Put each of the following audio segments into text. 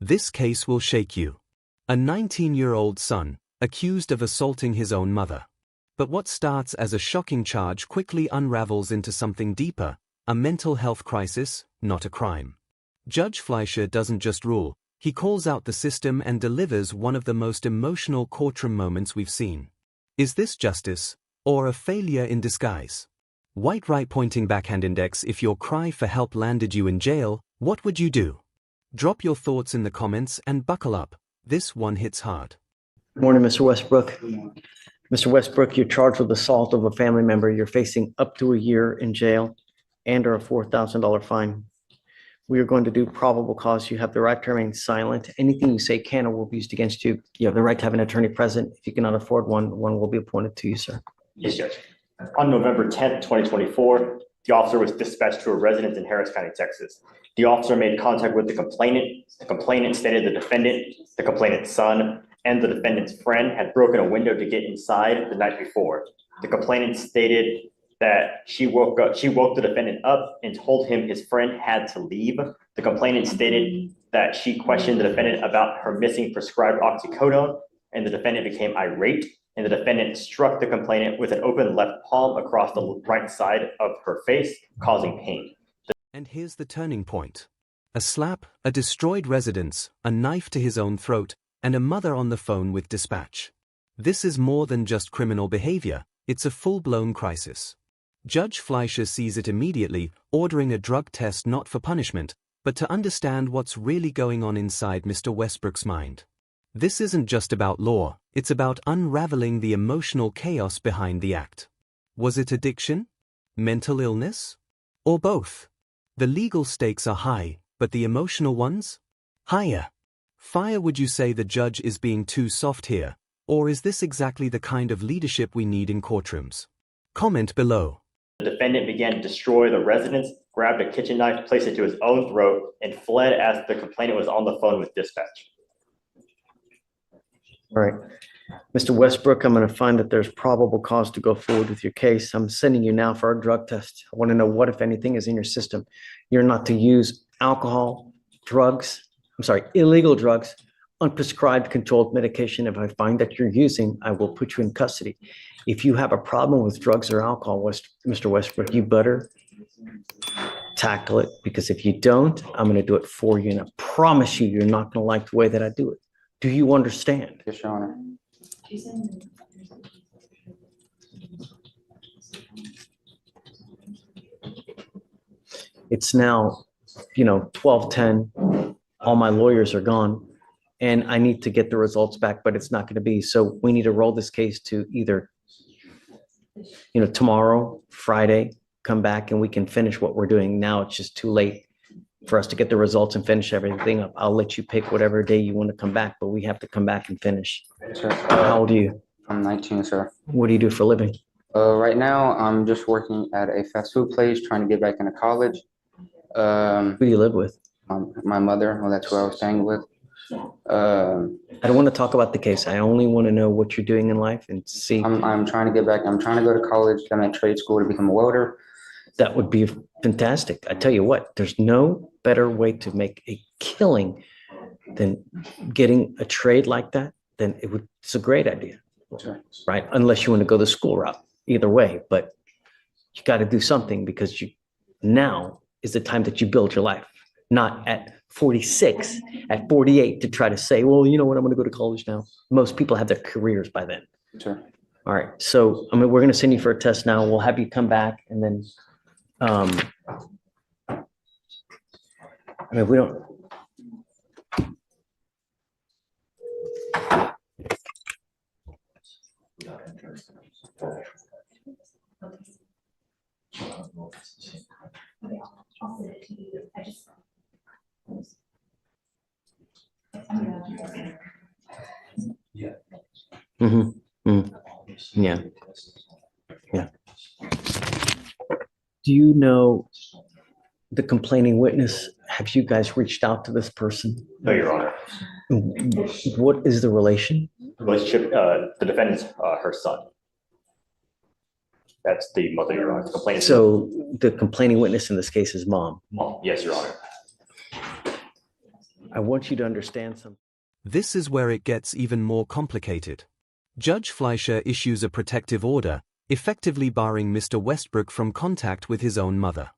This case will shake you. A 19-year-old son, accused of assaulting his own mother. But what starts as a shocking charge quickly unravels into something deeper, a mental health crisis, not a crime. Judge Fleischer doesn't just rule, he calls out the system and delivers one of the most emotional courtroom moments we've seen. Is this justice, or a failure in disguise? White right pointing backhand index. If your cry for help landed you in jail, what would you do? Drop your thoughts in the comments and buckle up, this one hits hard. Good morning, Mr. Westbrook. Mr. Westbrook, you're charged with assault of a family member. You're facing up to a year in jail and or a $4,000 fine. We are going to do probable cause. You have the right to remain silent. Anything you say can or will be used against you. You have the right to have an attorney present. If you cannot afford one, one will be appointed to you, sir. Yes, Judge. On November 10th, 2024, the officer was dispatched to a residence in Harris County, Texas. The officer made contact with the complainant. The complainant stated the defendant, the complainant's son, and the defendant's friend had broken a window to get inside the night before. The complainant stated that she woke the defendant up and told him his friend had to leave. The complainant stated that she questioned the defendant about her missing prescribed oxycodone, and the defendant became irate, and the defendant struck the complainant with an open left palm across the right side of her face, causing pain. And here's the turning point. A slap, a destroyed residence, a knife to his own throat, and a mother on the phone with dispatch. This is more than just criminal behavior, it's a full-blown crisis. Judge Fleischer sees it immediately, ordering a drug test not for punishment, but to understand what's really going on inside Mr. Westbrook's mind. This isn't just about law, it's about unraveling the emotional chaos behind the act. Was it addiction? Mental illness? Or both? The legal stakes are high, but the emotional ones? Higher. Fire, would you say the judge is being too soft here, or is this exactly the kind of leadership we need in courtrooms? Comment below. The defendant began to destroy the residence, grabbed a kitchen knife, placed it to his own throat, and fled as the complainant was on the phone with dispatch. All right. Mr. Westbrook, I'm going to find that there's probable cause to go forward with your case. I'm sending you now for a drug test. I want to know what, if anything, is in your system. You're not to use alcohol, illegal drugs, unprescribed controlled medication. If I find that you're using, I will put you in custody. If you have a problem with drugs or alcohol, Mr. Westbrook, you better tackle it, because if you don't, I'm going to do it for you. And I promise you, you're not going to like the way that I do it. Do you understand? Yes, Your Honor. It's now, 12:10. All my lawyers are gone, and I need to get the results back, but it's not going to be. So we need to roll this case to either, tomorrow, Friday, come back and we can finish what we're doing. Now it's just too late for us to get the results and finish everything up. I'll let you pick whatever day you want to come back, but we have to come back and finish. Sir, How old are you? I'm 19, sir. What do you do for a living? Right now, I'm just working at a fast food place, trying to get back into college. Who do you live with? My mother, well, that's who I was staying with. I don't want to talk about the case. I only want to know what you're doing in life and see. I'm trying to get back. I'm trying to go to college. I'm at trade school to become a welder. That would be fantastic. I tell you what, there's no better way to make a killing than getting a trade like that. Then it's a great idea, Sure. right? Unless you want to go the school route. Either way, but you got to do something, because now is the time that you build your life, not at 46, at 48 to try to say, well, you know what, I'm going to go to college now. Most people have their careers by then. Sure. All right. So, we're going to send you for a test now. We'll have you come back, and then, we don't. Yeah. Yeah. Do you know the complaining witness? Have you guys reached out to this person? No, Your Honor. What is the relation? Relationship, the defendant's her son. That's the mother, Your Honor. The complainant. So the complaining witness in this case is mom. Mom. Yes, Your Honor. I want you to understand something. This is where it gets even more complicated. Judge Fleischer issues a protective order, effectively barring Mr. Westbrook from contact with his own mother.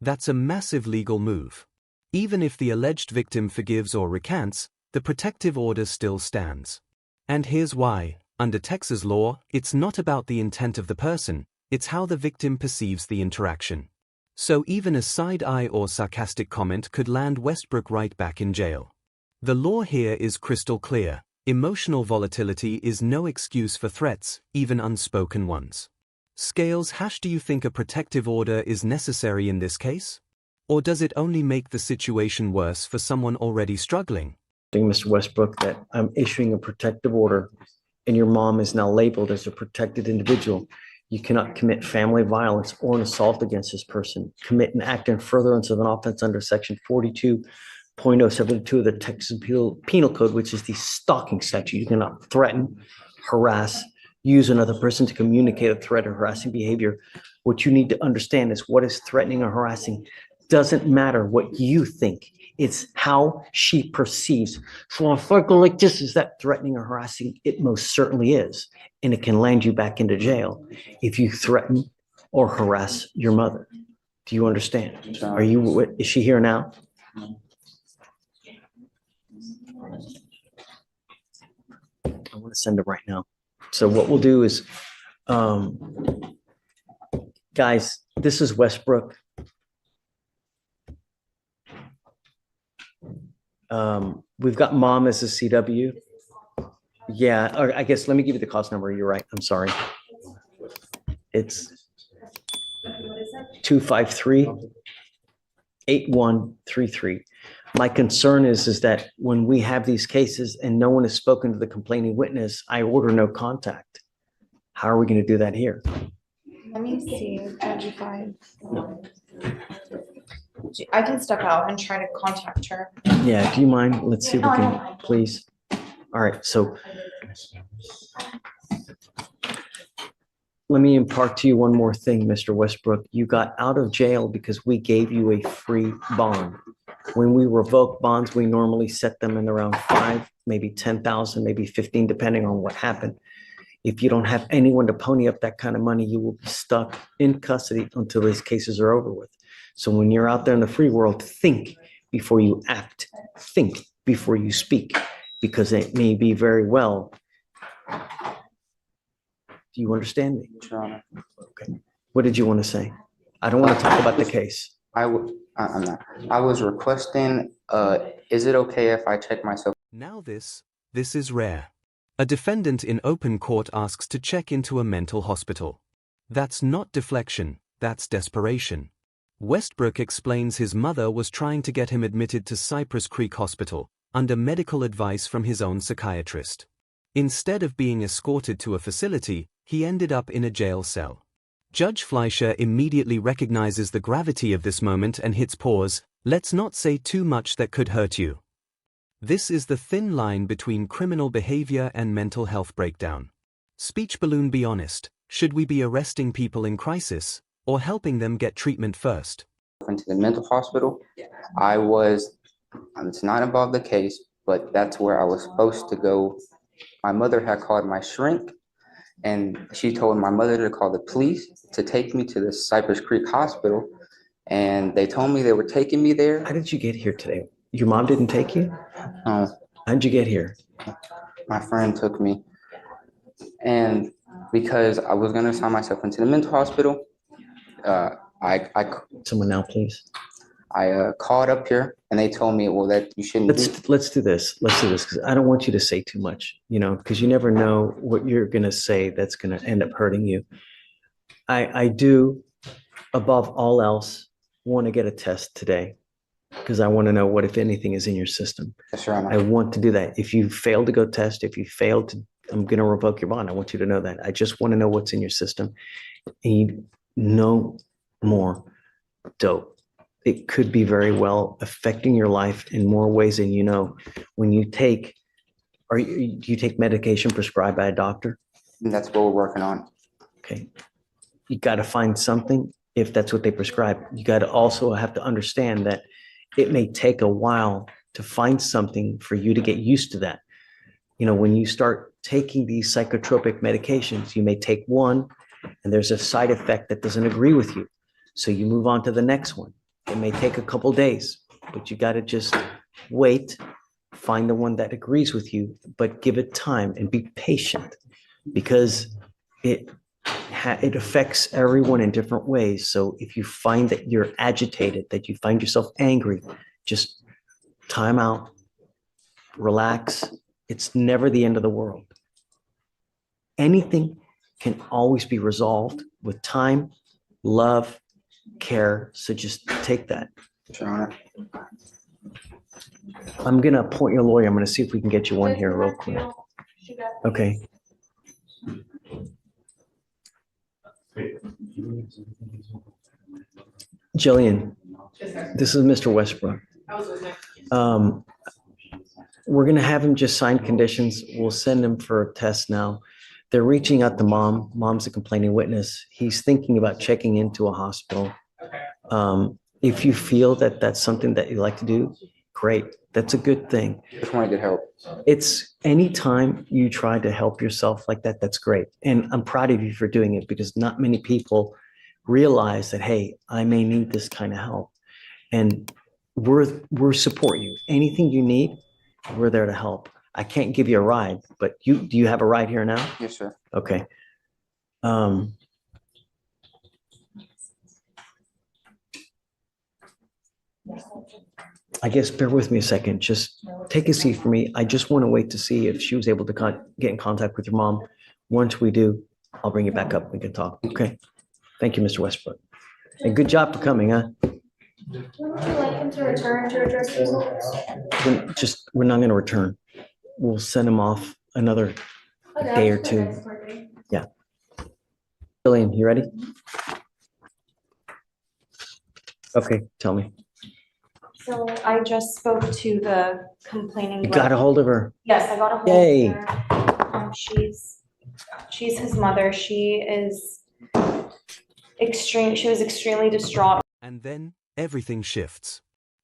That's a massive legal move. Even if the alleged victim forgives or recants, the protective order still stands. And here's why. Under Texas law, it's not about the intent of the person, it's how the victim perceives the interaction. So even a side-eye or sarcastic comment could land Westbrook right back in jail. The law here is crystal clear. Emotional volatility is no excuse for threats, even unspoken ones. Scales, do you think a protective order is necessary in this case? Or does it only make the situation worse for someone already struggling? Mr. Westbrook, that I'm issuing a protective order and your mom is now labeled as a protected individual. You cannot commit family violence or an assault against this person, commit an act in furtherance of an offense under section 42.072 of the Texas Penal Code, which is the stalking statute. You cannot threaten, harass, use another person to communicate a threat or harassing behavior. What you need to understand is what is threatening or harassing doesn't matter what you think. It's how she perceives. So if I go like this, is that threatening or harassing? It most certainly is. And it can land you back into jail if you threaten or harass your mother. Do you understand? Is she here now? I want to send her right now. So what we'll do is, guys, this is Westbrook. We've got mom as a CW. Yeah, or I guess let me give you the cost number. You're right. I'm sorry. It's 253-8133. My concern is that when we have these cases and no one has spoken to the complaining witness, I order no contact. How are we going to do that here? Let me see, Judge Fleischer. I can step out and try to contact her. Yeah, do you mind? Let's see if we No, I don't can, mind. please. All right, so let me impart to you one more thing, Mr. Westbrook. You got out of jail because we gave you a free bond. When we revoke bonds, we normally set them in around 5, maybe 10,000, maybe 15, depending on what happened. If you don't have anyone to pony up that kind of money, you will be stuck in custody until these cases are over with. So when you're out there in the free world, think before you act, think before you speak, because it may be very well. Do you understand me? Your Honor. Okay. What did you want to say? I don't want to talk about the case. I'm not. I was requesting, is it okay if I check myself? Now this is rare. A defendant in open court asks to check into a mental hospital. That's not deflection, that's desperation. Westbrook explains his mother was trying to get him admitted to Cypress Creek Hospital, under medical advice from his own psychiatrist. Instead of being escorted to a facility, he ended up in a jail cell. Judge Fleischer immediately recognizes the gravity of this moment and hits pause. Let's not say too much that could hurt you. This is the thin line between criminal behavior and mental health breakdown. Speech balloon, be honest, should we be arresting people in crisis, or helping them get treatment first? Into the mental hospital. It's not above the case, but that's where I was supposed to go. My mother had called my shrink, and she told my mother to call the police to take me to the Cypress Creek Hospital, and they told me they were taking me there. How did you get here today? Your mom didn't take you? No, How'd you get here? my friend took me, and because I was gonna sign myself into the mental hospital, Someone now, please. I called up here, and they told me, well, that you shouldn't do. Let's do this. Let's do this, because I don't want you to say too much, because you never know what you're going to say that's going to end up hurting you. I do, above all else, want to get a test today, because I want to know what, if anything, is in your system. Yes, Your Honor. I want to do that. If you fail to go test, if you fail to, I'm going to revoke your bond. I want you to know that. I just want to know what's in your system. And no more dope. It could be very well affecting your life in more ways than you know. When you take, do you take medication prescribed by a doctor? And that's what we're working on. Okay. You got to find something if that's what they prescribe. You got to also have to understand that it may take a while to find something for you to get used to that. You know, when you start taking these psychotropic medications, you may take one and there's a side effect that doesn't agree with you. So you move on to the next one. It may take a couple days, but you got to just wait, find the one that agrees with you, but give it time and be patient, because it affects everyone in different ways. So if you find that you're agitated, that you find yourself angry, just time out, relax. It's never the end of the world. Anything can always be resolved with time, love, care. So just take that. Your Honor. I'm going to appoint your lawyer. I'm going to see if we can get you one here real quick. Okay. Jillian, this is Mr. Westbrook. We're going to have him just sign conditions. We'll send him for a test now. They're reaching out to mom. Mom's a complaining witness. He's thinking about checking into a hospital. If you feel that that's something that you like to do, great. That's a good thing. Just want to get help. It's anytime you try to help yourself like that, that's great. And I'm proud of you for doing it, because not many people realize that, hey, I may need this kind of help. And we're support you. Anything you need, we're there to help. I can't give you a ride, but do you have a ride here now? Yes, sir. Okay. I guess bear with me a second. Just take a seat for me. I just want to wait to see if she was able to get in contact with your mom. Once we do, I'll bring you back up. We can talk. Okay. Thank you, Mr. Westbrook. And good job for coming, huh? Would you like him to return to address the results? We're not going to return. We'll send him off another day or two. Yeah. Jillian, you ready? Okay, tell me. So I just spoke to the complaining. You got a hold of her? Yes, I got a hold Yay. of her. She's his mother. She was extremely distraught. And then everything shifts.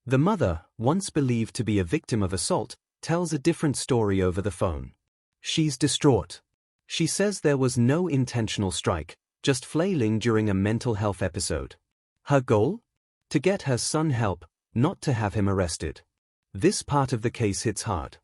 The mother, once believed to be a victim of assault, tells a different story over the phone. She's distraught. She says there was no intentional strike, just flailing during a mental health episode. Her goal? To get her son help, not to have him arrested. This part of the case hits hard.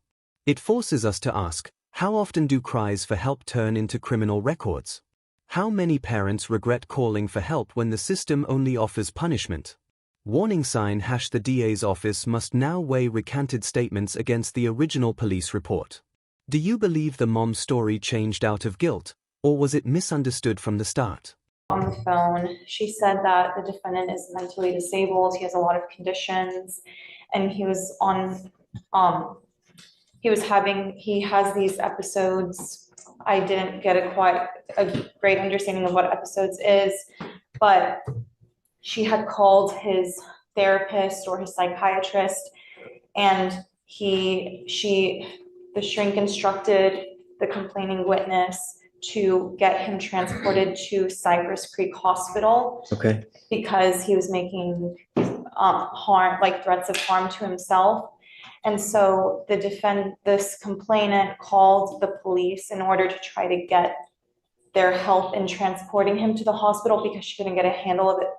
It forces us to ask, how often do cries for help turn into criminal records? How many parents regret calling for help when the system only offers punishment? Warning sign # the DA's office must now weigh recanted statements against the original police report. Do you believe the mom's story changed out of guilt, or was it misunderstood from the start? On the phone, she said that the defendant is mentally disabled. He has a lot of conditions, and he has these episodes. I didn't get quite a great understanding of what episodes is, but she had called his therapist or his psychiatrist, and the shrink instructed the complaining witness to get him transported to Cypress Creek Hospital. Okay. Because he was making threats of harm to himself. And so this complainant called the police in order to try to get their help in transporting him to the hospital, because she couldn't get a handle of it.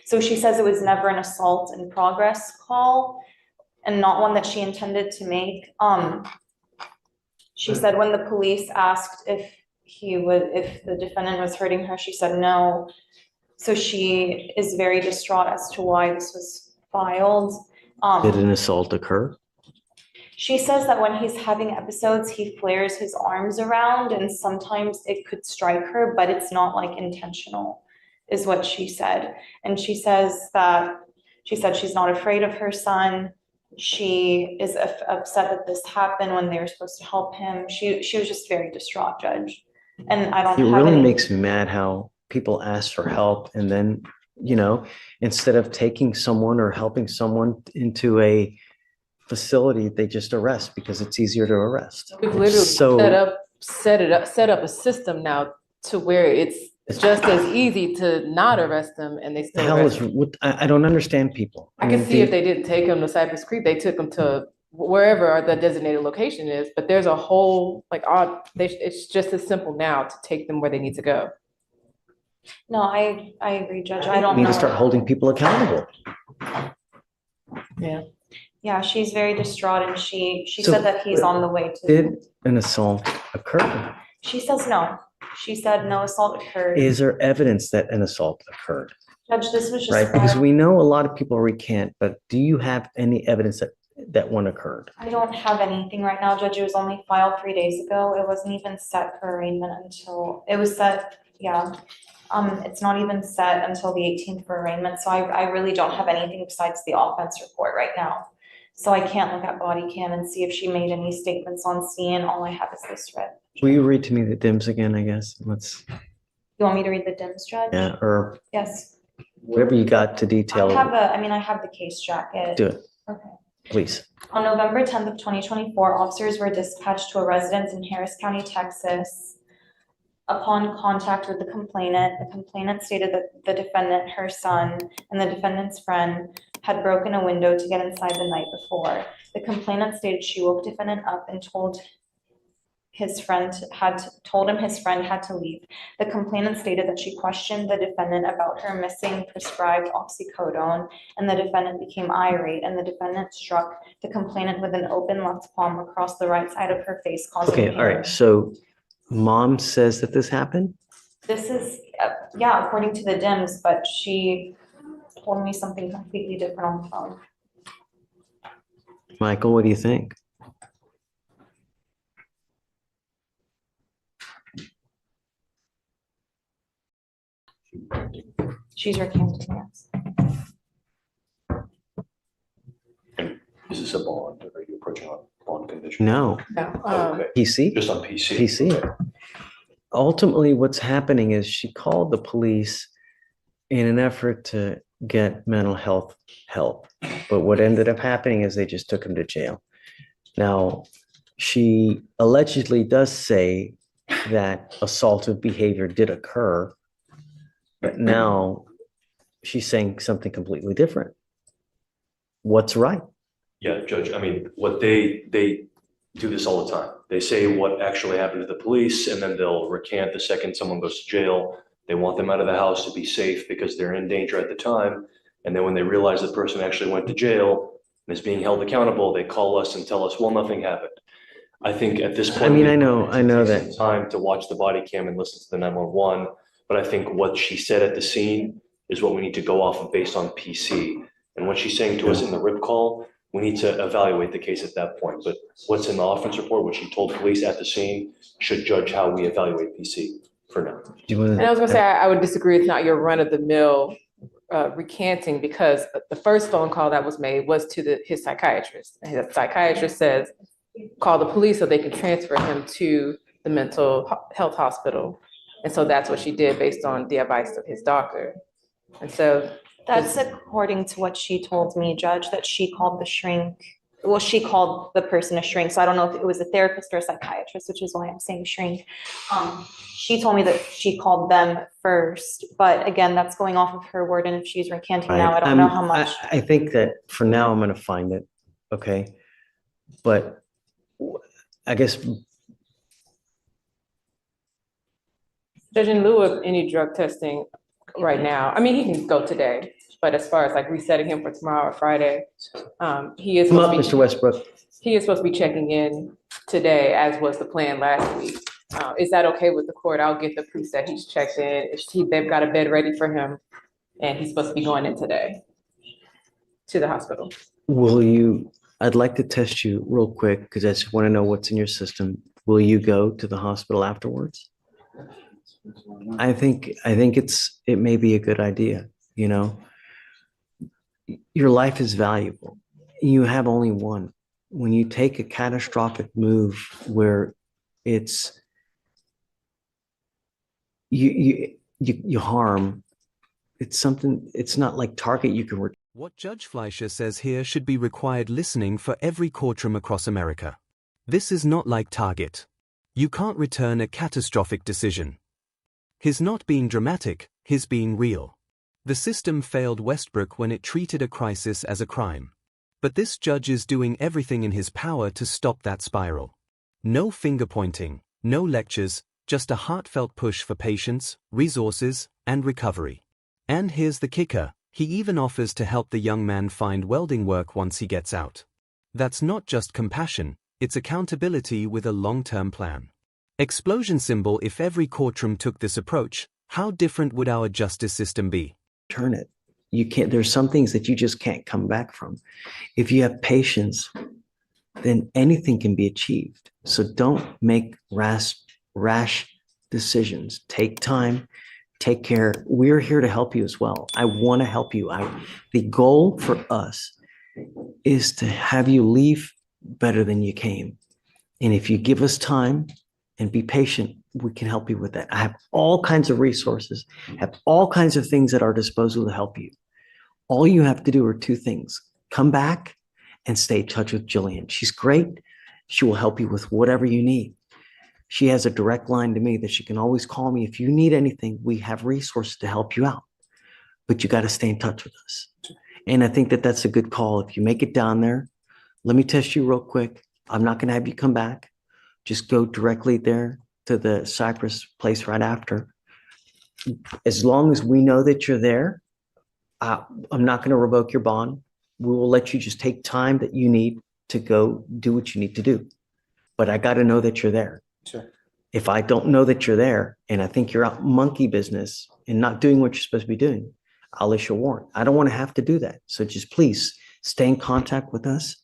So she says it was never an assault in progress call, and not one that she intended to make. She said when the police asked if the defendant was hurting her, she said no. So she is very distraught as to why this was filed. Did an assault occur? She says that when he's having episodes, he flares his arms around, and sometimes it could strike her, but it's not like intentional, is what she said. And she said she's not afraid of her son. She is upset that this happened when they were supposed to help him. She was just very distraught, Judge. And I don't. It really makes me mad how people ask for help, and then, instead of taking someone or helping someone into a facility, they just arrest because it's easier to arrest. We've literally set up a system now to where it's just as easy to not arrest them, and they still arrest them. I don't understand people. I can see if they didn't take him to Cypress Creek, they took him to wherever the designated location is, but there's a whole, it's just as simple now to take them where they need to go. No, I agree, Judge. I don't We need know. to start holding people accountable. Yeah. Yeah, she's very distraught and she So, said that he's on the way to. Did an assault occur? She says no. She said no assault occurred. Is there evidence that an assault occurred? Judge, this was just. Right, because we know a lot of people recant, but do you have any evidence that one occurred? I don't have anything right now, Judge. It was only filed 3 days ago. It wasn't even set for arraignment until, it was set, yeah. It's not even set until the 18th for arraignment, so I really don't have anything besides the offense report right now. So I can't look at body cam and see if she made any statements on scene. All I have is this read. Will you read to me the DIMS again, I guess? Let's, You want me to read the DIMS, Judge? yeah, or Yes. whatever you got to detail. I have the case jacket. Do it, Okay. please. On November 10th of 2024, officers were dispatched to a residence in Harris County, Texas. Upon contact with the complainant stated that the defendant, her son, and the defendant's friend had broken a window to get inside the night before. The complainant stated she woke defendant up and told him his friend had to leave. The complainant stated that she questioned the defendant about her missing prescribed oxycodone, and the defendant became irate, and the defendant struck the complainant with an open left palm across the right side of her face, causing Okay, pain. all right, so mom says that this happened? This is, yeah, according to the DIMS, but she told me something completely different on the phone. Michael, what do you think? She's recanting, yes. Is this a bond? Are you approaching on bond condition? No, No. Okay, PC? just on PC. PC. Ultimately, what's happening is she called the police in an effort to get mental health help. But what ended up happening is they just took him to jail. Now, she allegedly does say that assaultive behavior did occur, but now she's saying something completely different. What's right? Yeah, Judge, I mean, what they do this all the time. They say what actually happened to the police, and then they'll recant the second someone goes to jail. They want them out of the house to be safe because they're in danger at the time. And then when they realize the person actually went to jail and is being held accountable, they call us and tell us, well, nothing happened. I think at this point, I mean, I know that. time to watch the body cam and listen to the 911, but I think what she said at the scene is what we need to go off of based on PC. And what she's saying to us in the RIP call, we need to evaluate the case at that point. But what's in the offense report, what she told police at the scene, should judge how we evaluate PC for now. And I was gonna say, I would disagree. It's not your run-of-the-mill recanting, because the first phone call that was made was to his psychiatrist. And his psychiatrist says, call the police so they can transfer him to the mental health hospital. And so that's what she did based on the advice of his doctor. And so That's according to what she told me, Judge, that she called the shrink. Well, she called the person a shrink. So I don't know if it was a therapist or a psychiatrist, which is why I'm saying shrink. She told me that she called them first, but again, that's going off of her word. And if she's recanting now, I don't know how much. I think that for now, I'm going to find it. Okay. But I guess. Judge, in lieu of any drug testing right now, I mean, he can go today, but as far as like resetting him for tomorrow or Friday, he is Come up, supposed to Mr. Westbrook. he is supposed to be checking in today, as was the plan last week. Is that okay with the court? I'll get the proof that he's checked in. They've got a bed ready for him, and he's supposed to be going in today to the hospital. Will you, I'd like to test you real quick because I just want to know what's in your system. Will you go to the hospital afterwards? I think it may be a good idea, you know. Your life is valuable. You have only one. When you take a catastrophic move where it's you harm, it's something, it's not like Target you can. What Judge Fleischer says here should be required listening for every courtroom across America. This is not like Target. You can't return a catastrophic decision. He's not being dramatic, he's being real. The system failed Westbrook when it treated a crisis as a crime. But this judge is doing everything in his power to stop that spiral. No finger pointing, no lectures, just a heartfelt push for patience, resources, and recovery. And here's the kicker, he even offers to help the young man find welding work once he gets out. That's not just compassion, it's accountability with a long-term plan. Explosion symbol. If every courtroom took this approach, how different would our justice system be? Turn it. You can't, there's some things that you just can't come back from. If you have patience, then anything can be achieved. So don't make rash decisions. Take time, take care. We're here to help you as well. I want to help you. The goal for us is to have you leave better than you came. And if you give us time and be patient, we can help you with that. I have all kinds of resources, have all kinds of things at our disposal to help you. All you have to do are two things. Come back and stay in touch with Jillian. She's great. She will help you with whatever you need. She has a direct line to me that she can always call me. If you need anything, we have resources to help you out. But you got to stay in touch with us. And I think that that's a good call. If you make it down there, let me test you real quick. I'm not going to have you come back. Just go directly there to the Cypress place right after. As long as we know that you're there, I'm not going to revoke your bond. We will let you just take time that you need to go do what you need to do. But I got to know that you're there. Sure. If I don't know that you're there and I think you're out monkey business and not doing what you're supposed to be doing, I'll issue a warrant. I don't want to have to do that. So just please stay in contact with us.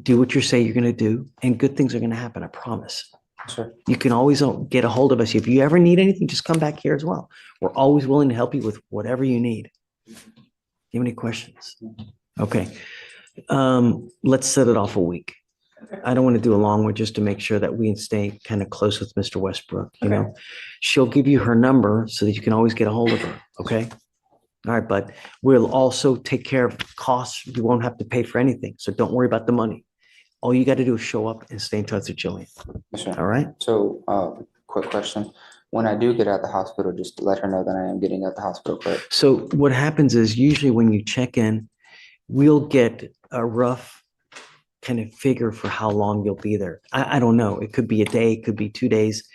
Do what you say you're going to do, and good things are going to happen. I promise. Sure. You can always get a hold of us. If you ever need anything, just come back here as well. We're always willing to help you with whatever you need. Do you have any questions? Okay. Let's set it off a week. I don't want to do a long one just to make sure that we stay kind of close with Mr. Westbrook. You know, she'll give you her number so that you can always get a hold of her. Okay. All right. But we'll also take care of costs. You won't have to pay for anything. So don't worry about the money. All you got to do is show up and stay in touch with Jillian. Sure. All right. So, quick question. When I do get out of the hospital, just let her know that I am getting out of the hospital, correct? So what happens is usually when you check in, we'll get a rough kind of figure for how long you'll be there. I don't know. It could be a day, it could be 2 days.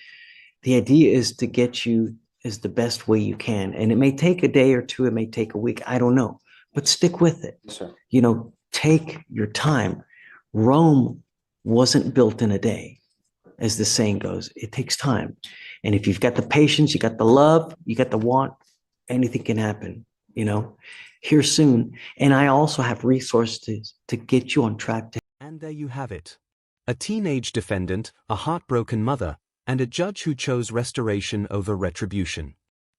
The idea is to get you as the best way you can. And it may take a day or two, it may take a week. I don't know, but stick with it. Sure. You know, take your time. Rome wasn't built in a day, as the saying goes. It takes time. And if you've got the patience, you got the love, you got the want, anything can happen, you know, here soon. And I also have resources to get you on track. And there you have it. A teenage defendant, a heartbroken mother, and a judge who chose restoration over retribution.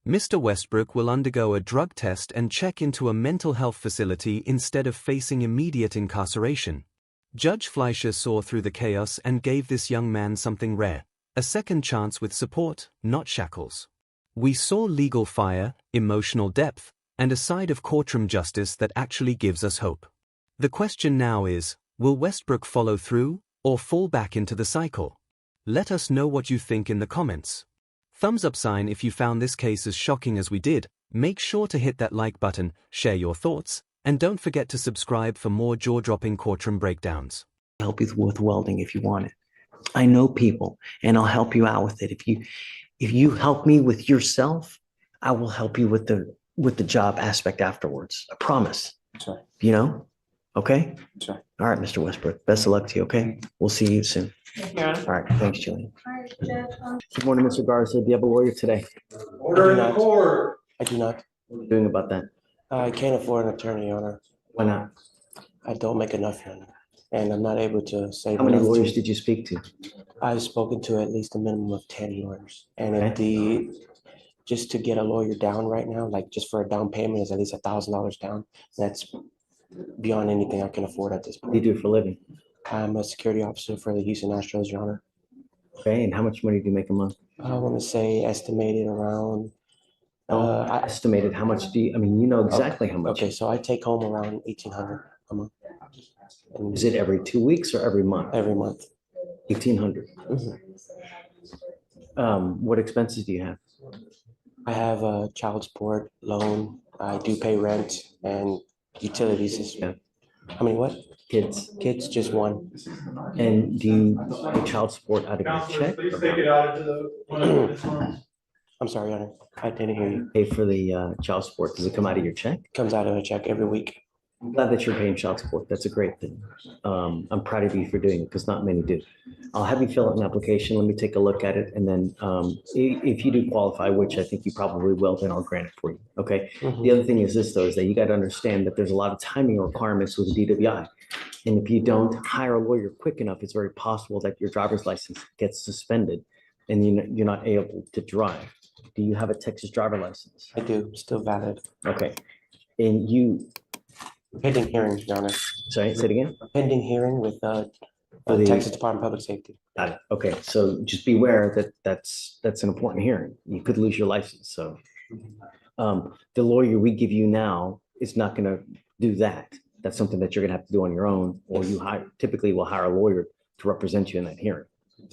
Mr. Westbrook will undergo a drug test and check into a mental health facility instead of facing immediate incarceration. Judge Fleischer saw through the chaos and gave this young man something rare, a second chance with support, not shackles. We saw legal fire, emotional depth, and a side of courtroom justice that actually gives us hope. The question now is, will Westbrook follow through, or fall back into the cycle? Let us know what you think in the comments. Thumbs up sign if you found this case as shocking as we did. Make sure to hit that like button, share your thoughts, and don't forget to subscribe for more jaw-dropping courtroom breakdowns. Help you with welding if you want it. I know people, and I'll help you out with it. If you help me with yourself, I will help you with the job aspect afterwards. I promise. Sure. You know? Okay? Sure. All right, Mr. Westbrook. Best of luck to you, okay? We'll see you soon. Yeah. All right. Thanks, Jillian. Good morning, Mr. Garza. Do you have a lawyer today? Order in the court. I do not. What are you doing about that? I can't afford an attorney, Your Honor. Why not? I don't make enough, Your Honor. And I'm not able to save. How many enough lawyers did you speak to? I've spoken to at least a minimum of 10 lawyers. And if just to get a lawyer down right now, like just for a down payment is at least $1,000 down. That's beyond anything I can afford at this What do point. you do for a living? I'm a security officer for the Houston Astros, Your Honor. Okay, and how much money do you make a month? I want to say estimated around, Estimated, how much do you, I mean, you know exactly how much. okay, so I take home around 1,800 a month. And Is it every 2 weeks or every month? every month. 1,800. Mhm. What expenses do you have? I have a child support loan. I do pay rent and utilities. Yeah. How many what? Kids? Kids, just one. And do you pay child support out of your check? Please or take it out into the. I'm sorry, Your Honor. I didn't hear you. Pay for the child support? Does it come out of your check? Comes out of a check every week. I'm glad that you're paying child support. That's a great thing. I'm proud of you for doing it because not many do. I'll have you fill out an application. Let me take a look at it. And then if you do qualify, which I think you probably will, then I'll grant it for you. Okay. The other thing is this, though, is that you got to understand that there's a lot of timing requirements with the DWI. And if you don't hire a lawyer quick enough, it's very possible that your driver's license gets suspended and you're not able to drive. Do you have a Texas driver license? I do, still valid. Okay. And you, Pending hearing, Your Honor. sorry, say it again? Pending hearing with For the- Texas Department of Public Safety. Got it. Okay, so just beware that that's an important hearing. You could lose your license, so. The lawyer we give you now is not gonna do that. That's something that you're gonna have to do on your own, or you typically will hire a lawyer to represent you in that hearing.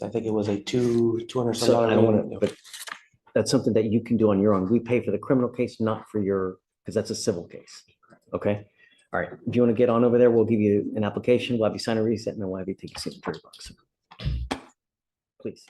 I think it was a $200 some So I don't dollar. wanna, but that's something that you can do on your own. We pay for the criminal case, not for your, because that's a civil case. Okay? All right, if you want to get on over there, we'll give you an application, we'll have you sign a reset, and then we'll have you take a signature box. Please.